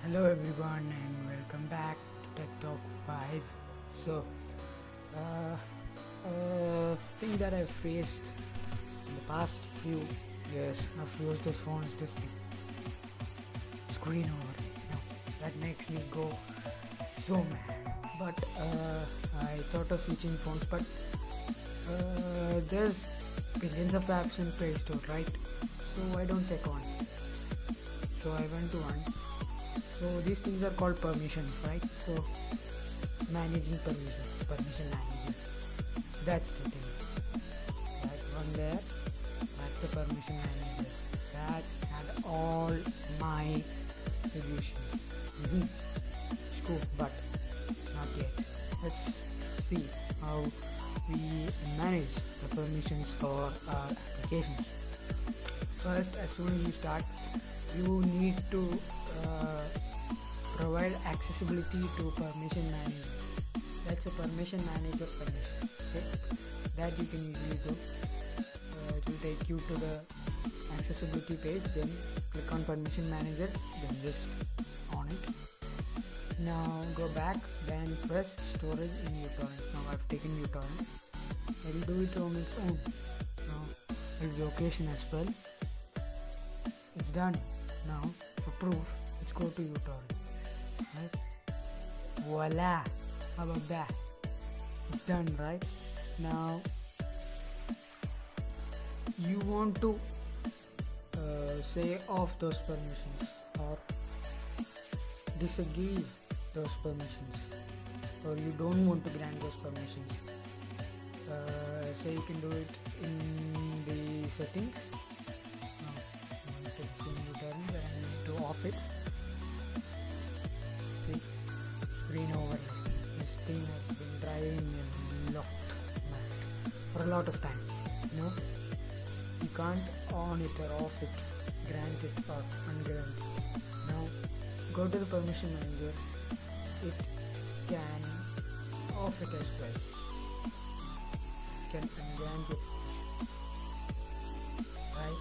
Hello everyone and welcome back to Tech Talk 5. So, thing that I've faced in the past few years, I've used this phone is this thing, screen over. That makes me go so mad. But I thought of switching phones, but there's billions of apps in Play Store, right? So why don't check one? So I went to one. So these things are called permissions, right? So managing permissions, permission managing. That's the thing. That one there, that's the permission manager. That had all my solutions. It's cool, but not yet. Let's see how we manage the permissions for our applications. First, as soon as you start, you need to provide accessibility to permission manager. That's a permission manager permission. Okay? That you can easily do. It will take you to the accessibility page, then click on permission manager, then just on it. Now go back, then press storage in uTorrent. Now I've taken uTorrent. It will do it on its own. Now it will location as well. It's done. Now for proof, let's go to uTorrent. Right? Voila! How about that? It's done, right? Now you want to say off those permissions or disagree those permissions, or you don't want to grant those permissions. So you can do it in the settings. It's in uTorrent and I need to off it. See, screen overlay. This thing has been driving me a lot mad for a lot of time. You can't on it or off it, grant it or ungrant it. Now go to the permission manager. It can off it as well. It can ungrant it, right?